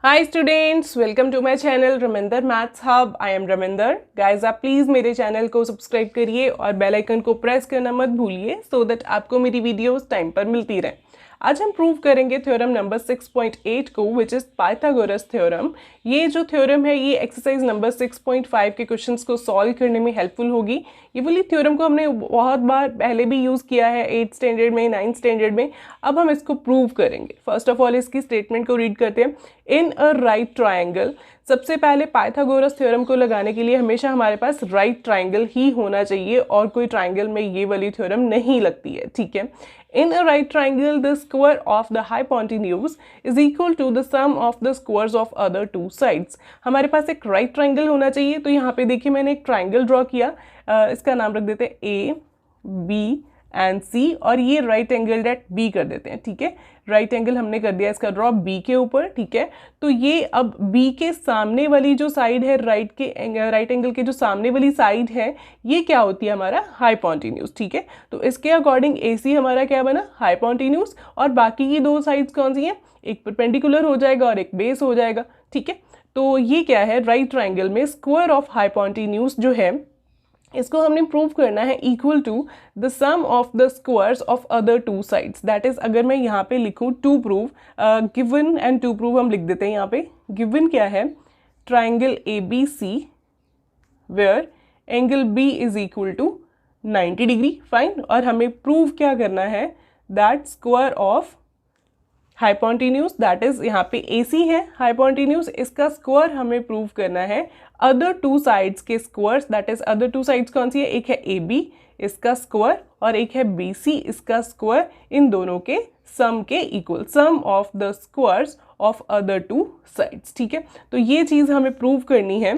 Hi students, welcome to my channel Raminder maths hub. I am Raminder. Guys आप please मेरे channel को subscribe करिए और बेल आइकन को प्रेस करना मत भूलिए सो दैट आपको मेरी वीडियोस टाइम पर मिलती रहे। आज हम प्रूव करेंगे थ्योरम नंबर 6.8 को, विच इज़ पाइथागोरस थ्योरम। ये जो थ्योरम है ये एक्सरसाइज नंबर 6.5 के क्वेश्चंस को सॉल्व करने में हेल्पफुल होगी। ये वाली थ्योरम को हमने बहुत बार पहले भी यूज़ किया है 8th स्टैंडर्ड में, 9th स्टैंडर्ड में। अब हम इसको प्रूव करेंगे। फर्स्ट ऑफ ऑल इसकी स्टेटमेंट को रीड करते हैं। इन अ राइट ट्राइंगल, सबसे पहले पाइथागोरस थ्योरम को लगाने के लिए हमेशा हमारे पास राइट ट्राइंगल ही होना चाहिए और कोई ट्राइंगल में ये वाली थ्योरम नहीं लगती है, ठीक है। In a right triangle, the square of the hypotenuse is equal to the sum of the squares of other two sides. हमारे पास एक right triangle होना चाहिए, तो यहाँ पे देखिए मैंने एक triangle ड्रॉ किया। इसका नाम रख देते हैं A, B एंड C, और ये राइट एंगल एट B कर देते हैं, ठीक है। राइट एंगल हमने कर दिया इसका ड्रॉ B के ऊपर, ठीक है। तो ये अब B के सामने वाली जो साइड है, राइट एंगल के जो सामने वाली साइड है, ये क्या होती है हमारा हाइपोटेन्यूज, ठीक है। तो इसके अकॉर्डिंग AC हमारा क्या बना, हाइपोटेन्यूज। और बाकी की दो साइड्स कौन सी हैं, एक परपेंडिकुलर हो जाएगा और एक बेस हो जाएगा, ठीक है। तो ये क्या है, राइट ट्राइंगल में स्क्वायर ऑफ हाइपोटेन्यूज जो है इसको हमने प्रूव करना है equal to the sum of the squares of other two sides. That is, अगर मैं यहाँ पे लिखूँ to prove, given and to prove हम लिख देते हैं यहाँ पे। गिवन क्या है, triangle ABC where angle B is equal to 90 degree, fine. और हमें प्रूव क्या करना है, that square of hypotenuse, that is यहाँ पे AC है हाइपोटेन्यूज, इसका स्क्वायर हमें प्रूव करना है अदर टू साइड्स के squares. That is other two sides कौन सी है, एक है AB इसका स्क्वायर और एक है BC इसका स्क्वायर, इन दोनों के सम के equal, sum of the squares of other two sides, ठीक है। तो ये चीज़ हमें प्रूव करनी है।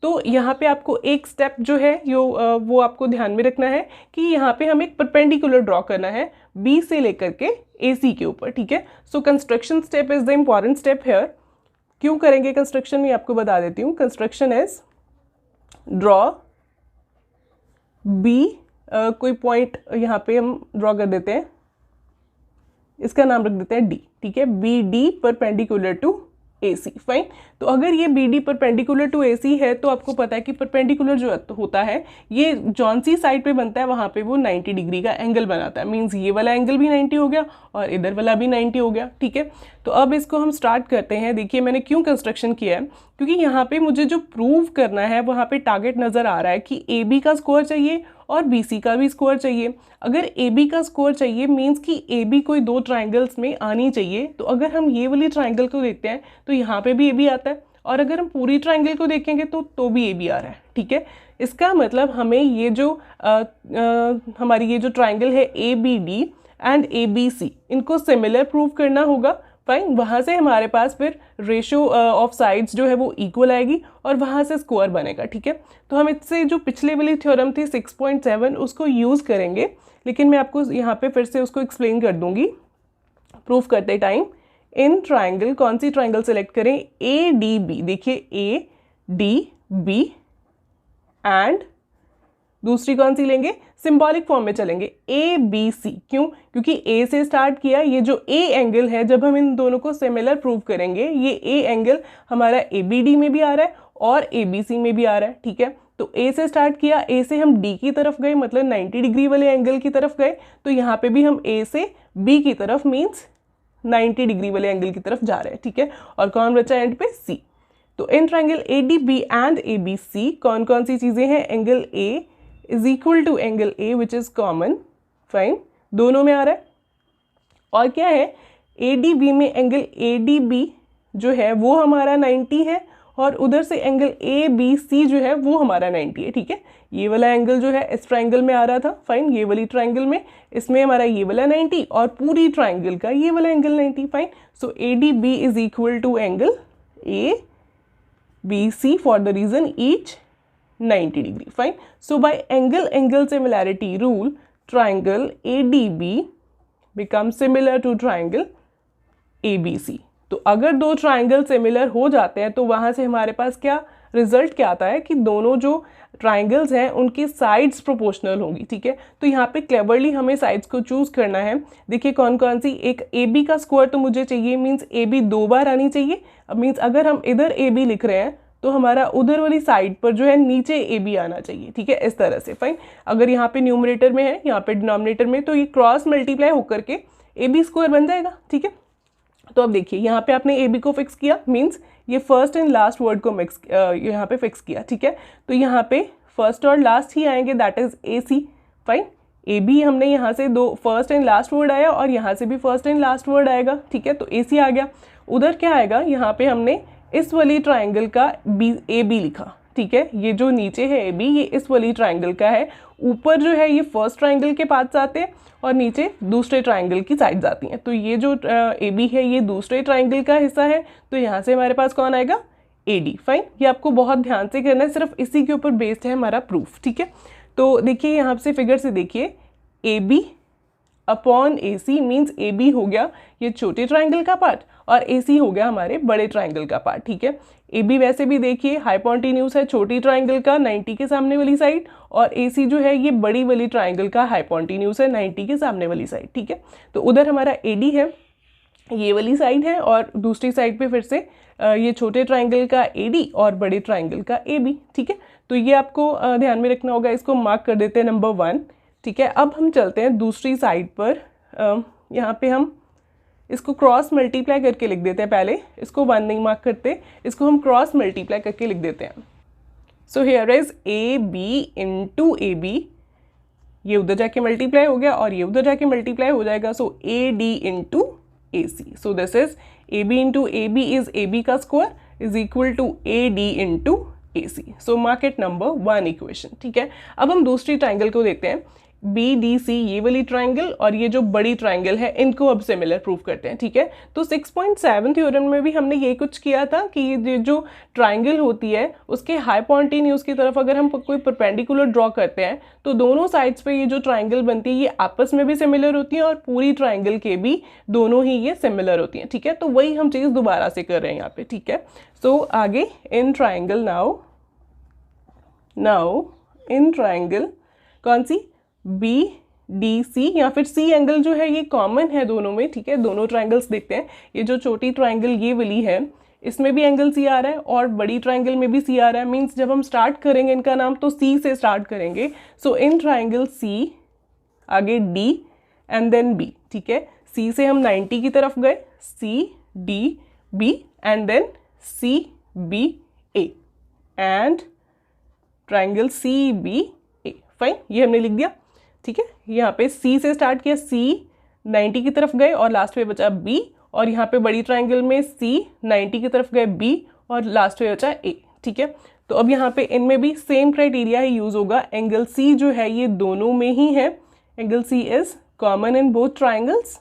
तो यहाँ पे आपको एक स्टेप जो है वो आपको ध्यान में रखना है कि यहाँ पे हमें एक परपेंडिकुलर ड्रॉ करना है B से लेकर के AC के ऊपर, ठीक है। So construction step is the important step here. क्यों करेंगे कंस्ट्रक्शन, मैं आपको बता देती हूँ। कंस्ट्रक्शन इज ड्रॉ B, कोई पॉइंट यहाँ पे हम ड्रॉ कर देते हैं, इसका नाम रख देते हैं D, ठीक है। BD perpendicular to AC, fine. तो अगर ये BD परपेंडिकुलर टू AC है तो आपको पता है कि परपेंडिकुलर जो होता है ये जौन सी साइड पे बनता है वहाँ पे वो 90 डिग्री का एंगल बनाता है। मींस ये वाला एंगल भी 90 हो गया और इधर वाला भी 90 हो गया, ठीक है। तो अब इसको हम स्टार्ट करते हैं। देखिए मैंने क्यों कंस्ट्रक्शन किया है, क्योंकि यहाँ पे मुझे जो प्रूव करना है वहाँ पे टारगेट नज़र आ रहा है कि AB का स्क्वायर चाहिए और BC का भी स्क्वायर चाहिए। अगर AB का स्क्वायर चाहिए मींस कि AB कोई दो ट्राइंगल्स में आनी चाहिए। तो अगर हम ये वाली ट्राइंगल को देखते हैं तो यहाँ पे भी AB आता है, और अगर हम पूरी ट्राइंगल को देखेंगे तो भी AB आ रहा है, ठीक है। इसका मतलब हमें ये जो हमारी ये जो ट्राइंगल है ABD एंड ABC, इनको सिमिलर प्रूव करना होगा, फाइन। वहाँ से हमारे पास फिर रेशियो ऑफ साइड्स जो है वो इक्वल आएगी और वहाँ से स्क्वायर बनेगा, ठीक है। तो हम इससे जो पिछले वाली थ्योरम थी 6.7 उसको यूज़ करेंगे, लेकिन मैं आपको यहाँ पे फिर से उसको एक्सप्लेन कर दूंगी प्रूफ करते टाइम। इन ट्राइंगल, कौन सी ट्राइंगल सेलेक्ट करें, ADB। देखिए ADB एंड दूसरी कौन सी लेंगे, सिंबॉलिक फॉर्म में चलेंगे ABC। क्यों, क्योंकि A से स्टार्ट किया। ये जो A एंगल है, जब हम इन दोनों को सिमिलर प्रूव करेंगे, ये A एंगल हमारा ABD में भी आ रहा है और ABC में भी आ रहा है, ठीक है। तो A से स्टार्ट किया, A से हम D की तरफ गए, मतलब 90 डिग्री वाले एंगल की तरफ गए। तो यहाँ पे भी हम A से B की तरफ मीन्स 90 डिग्री वाले एंगल की तरफ जा रहे हैं, ठीक है। और कौन बचा एंड पे, C। तो in triangle ADB and ABC कौन कौन सी चीज़ें हैं, angle A is equal to angle A which is common, fine, दोनों में आ रहा है। और क्या है, ADB में एंगल ADB जो है वो हमारा 90 है और उधर से एंगल ABC जो है वो हमारा 90 है, ठीक है। ये वाला एंगल जो है इस ट्राइंगल में आ रहा था, फाइन, ये वाली ट्राइंगल में, इसमें हमारा ये वाला 90 और पूरी ट्राइंगल का ये वाला angle 90, fine. So ADB is equal to angle ABC for the reason each 90 degree, fine. So by angle similarity rule, triangle ADB become similar to triangle ABC। तो अगर दो ट्राइंगल सिमिलर हो जाते हैं तो वहाँ से हमारे पास क्या रिजल्ट क्या आता है कि दोनों जो ट्राइंगल्स हैं उनकी साइड्स प्रोपोर्शनल होंगी, ठीक है। तो यहाँ पे क्लेवरली हमें साइड्स को चूज करना है। देखिए कौन कौन सी, एक ए बी का स्क्वायर तो मुझे चाहिए, मीन्स ए बी 2 बार आनी चाहिए। अब मीन्स अगर हम इधर ए बी लिख रहे हैं तो हमारा उधर वाली साइड पर जो है नीचे ए बी आना चाहिए, ठीक है, इस तरह से। फाइन, अगर यहाँ पे न्यूमरेटर में है, यहाँ पे डिनोमिनेटर में, तो ये क्रॉस मल्टीप्लाई होकर के ए बी स्क्वायर बन जाएगा, ठीक है। तो अब देखिए यहाँ पे आपने ए बी को फिक्स किया, मीन्स ये फर्स्ट एंड लास्ट वर्ड को यहाँ पे फिक्स किया, ठीक है। तो यहाँ पे फर्स्ट और लास्ट ही आएंगे, that is A C. Fine, A B हमने यहाँ से दो फर्स्ट एंड लास्ट वर्ड आया और यहाँ से भी फर्स्ट एंड लास्ट वर्ड आएगा, ठीक है। तो ए सी आ गया। उधर क्या आएगा, यहाँ पे हमने इस वाली ट्राइंगल का बी ए बी लिखा, ठीक है। ये जो नीचे है ए बी, ये इस वाली ट्राइंगल का है। ऊपर जो है ये फर्स्ट ट्राइंगल के पार्ट्स आते हैं और नीचे दूसरे ट्राइंगल की साइड्स आती हैं। तो ये जो ए बी है ये दूसरे ट्राइंगल का हिस्सा है, तो यहाँ से हमारे पास कौन आएगा, ए डी। फाइन, ये आपको बहुत ध्यान से करना है, सिर्फ इसी के ऊपर बेस्ड है हमारा प्रूफ, ठीक है। तो देखिए यहाँ से फिगर से देखिए, A B upon A C means A B हो गया ये छोटे ट्राइंगल का पार्ट और ए सी हो गया हमारे बड़े ट्राइंगल का पार्ट, ठीक है। ए बी वैसे भी देखिए हाइपोटेन्यूज है छोटी ट्राइंगल का 90 के सामने वाली साइड, और ए सी जो है ये बड़ी वाली ट्राइंगल का हाइपोटेन्यूज है 90 के सामने वाली साइड, ठीक है। तो उधर हमारा ए डी है, ये वाली साइड है, और दूसरी साइड पे फिर से ये छोटे ट्राइंगल का ए डी और बड़े ट्राइंगल का ए बी, ठीक है। तो ये आपको ध्यान में रखना होगा, इसको मार्क कर देते हैं नंबर 1, ठीक है। अब हम चलते हैं दूसरी साइड पर। यहाँ पे हम इसको क्रॉस मल्टीप्लाई करके लिख देते हैं, पहले इसको 1 नहीं मार्क करते, इसको हम क्रॉस मल्टीप्लाई करके लिख देते हैं। So here is A B into A B, ये उधर जाके मल्टीप्लाई हो गया और ये उधर जाके मल्टीप्लाई हो जाएगा, so A D into A C. So this is A B into A B is A B का square is equal to A D into A C. So mark it number 1 equation, ठीक है। अब हम दूसरी triangle को देखते हैं, B D C, ये वाली ट्राइंगल और ये जो बड़ी ट्राइंगल है, इनको अब सिमिलर प्रूफ करते हैं, ठीक है। तो 6.7 थ्योरम में भी हमने ये कुछ किया था कि ये जो ट्राइंगल होती है उसके हाइपोटेन्यूज की तरफ अगर हम कोई परपेंडिकुलर ड्रॉ करते हैं तो दोनों साइड्स पे ये जो ट्राइंगल बनती है ये आपस में भी सिमिलर होती है और पूरी ट्राइंगल के भी दोनों ही ये सिमिलर होती हैं, ठीक है। तो वही हम चीज़ दोबारा से कर रहे हैं यहाँ पे, ठीक है। सो आगे in triangle now in triangle कौन सी, बी डी सी, या फिर सी एंगल जो है ये कॉमन है दोनों में, ठीक है। दोनों ट्राइंगल्स देखते हैं, ये जो छोटी ट्राइंगल ये वाली है इसमें भी एंगल सी आ रहा है और बड़ी ट्राइंगल में भी सी आ रहा है, मीन्स जब हम स्टार्ट करेंगे इनका नाम तो सी से स्टार्ट करेंगे। सो इन ट्राइंगल सी, आगे डी एंड देन बी, ठीक है। सी से हम 90 की तरफ गए, C D B and then C B A and triangle C B A. Fine, ये हमने लिख दिया, ठीक है। यहाँ पे सी से स्टार्ट किया, सी 90 की तरफ गए और लास्ट में बचा बी, और यहाँ पे बड़ी ट्राइंगल में सी 90 की तरफ गए बी और लास्ट में बचा ए, ठीक है। तो अब यहाँ पे इनमें भी सेम क्राइटेरिया ही यूज होगा, एंगल सी जो है ये दोनों में ही है, angle C is common in both triangles,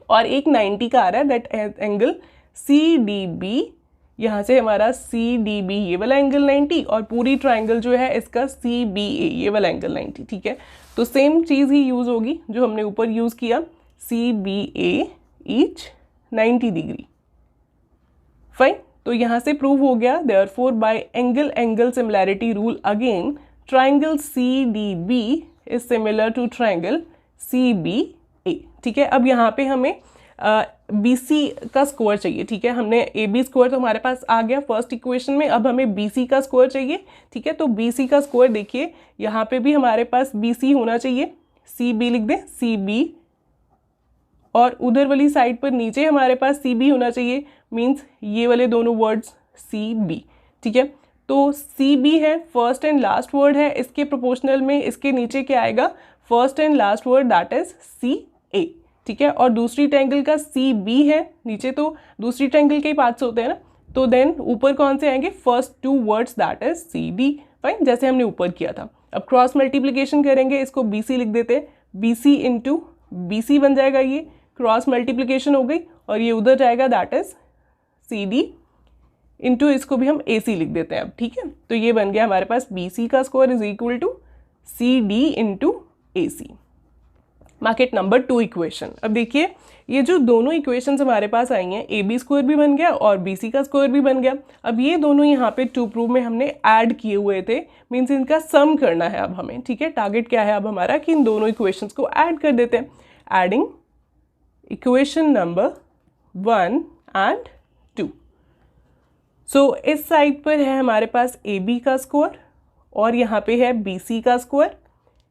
और एक 90 का आ रहा है, that angle C D B, यहाँ से हमारा सी डी बी ये वाला एंगल 90 और पूरी ट्राइंगल जो है इसका सी बी ए ये वाला एंगल 90, ठीक है। तो सेम चीज़ ही यूज़ होगी जो हमने ऊपर यूज़ किया, C B A each 90 degree. Fine, तो यहाँ से प्रूव हो गया, therefore by angle similarity rule again triangle C D B is similar to triangle C B A, ठीक है। अब यहाँ पे हमें बी सी का स्क्वायर चाहिए, ठीक है। हमने ए बी स्क्वायर तो हमारे पास आ गया फर्स्ट इक्वेशन में, अब हमें बी सी का स्क्वायर चाहिए, ठीक है। तो बी सी का स्क्वायर देखिए यहाँ पे भी हमारे पास बी सी होना चाहिए, सी बी लिख दें, सी बी, और उधर वाली साइड पर नीचे हमारे पास सी बी होना चाहिए, मीन्स ये वाले दोनों वर्ड्स सी बी, ठीक है। तो सी बी है फर्स्ट एंड लास्ट वर्ड है, इसके प्रोपोर्शनल में इसके नीचे क्या आएगा, first and last word that is C A, ठीक है। और दूसरी ट्रायंगल का सी बी है, नीचे तो दूसरी ट्रायंगल के ही पार्ट्स होते हैं ना, तो देन ऊपर कौन से आएंगे, first 2 words that is C D. Fine, जैसे हमने ऊपर किया था। अब क्रॉस मल्टीप्लिकेशन करेंगे, इसको बी सी लिख देते हैं, B C into B C बन जाएगा, ये क्रॉस मल्टीप्लिकेशन हो गई, और ये उधर जाएगा that is C D into इसको भी हम ए सी लिख देते हैं अब, ठीक है। तो ये बन गया हमारे पास बी सी का square is equal to C D into A C. Market number 2 equation. अब देखिए ये जो दोनों इक्वेशंस हमारे पास आई हैं, ए बी स्क्वायर भी बन गया और बी सी का स्क्वायर भी बन गया। अब ये दोनों यहाँ पे टू प्रूव में हमने ऐड किए हुए थे, मीन्स इनका सम करना है अब हमें, ठीक है। टारगेट क्या है अब हमारा कि इन दोनों इक्वेशंस को ऐड कर देते हैं। Adding equation number 1 and 2। सो इस साइड पर है हमारे पास ए बी का स्क्वायर और यहाँ पे है बी सी का स्क्वायर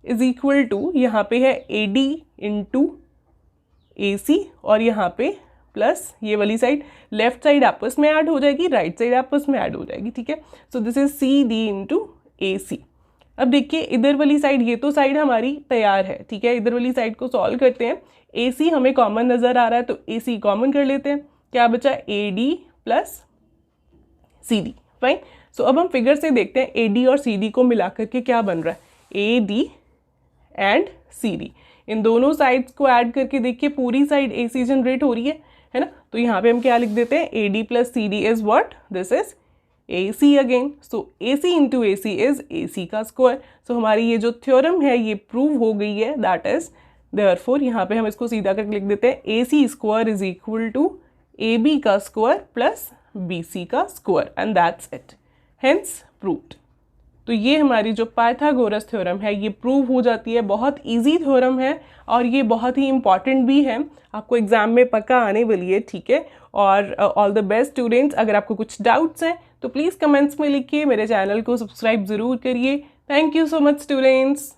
इज इक्वल टू, यहाँ पे है ए डी इंटू ए सी और यहाँ पे प्लस ये वाली साइड, लेफ्ट साइड आपस में ऐड हो जाएगी, राइट साइड आपस में ऐड हो जाएगी, ठीक है। So this is C D into A C. अब देखिए इधर वाली साइड, ये तो साइड हमारी तैयार है, ठीक है। इधर वाली साइड को सॉल्व करते हैं। ए सी हमें कॉमन नज़र आ रहा है तो ए सी कॉमन कर लेते हैं। क्या बचा? A D plus C D, fine. So अब हम फिगर से देखते हैं ए डी और सी डी को मिला करके क्या बन रहा है, A D and C D. इन दोनों साइड्स को ऐड करके देखिए पूरी साइड ए सी जनरेट हो रही है ना। तो यहाँ पे हम क्या लिख देते हैं, A D plus C D is what, this is A C again. So A C into A C is A C का स्क्वायर। सो हमारी ये जो थ्योरम है ये प्रूव हो गई है, दैट इज देयरफॉर यहाँ पे हम इसको सीधा करके लिख देते हैं A C square is equal to A B का स्क्वायर प्लस बी सी का square and that's it, hence proved. तो ये हमारी जो पाइथागोरस थ्योरम है ये प्रूव हो जाती है। बहुत इजी थ्योरम है और ये बहुत ही इंपॉर्टेंट भी है, आपको एग्जाम में पक्का आने वाली है, ठीक है। और ऑल द बेस्ट स्टूडेंट्स। अगर आपको कुछ डाउट्स हैं तो प्लीज़ कमेंट्स में लिखिए, मेरे चैनल को सब्सक्राइब ज़रूर करिए। Thank you so much students.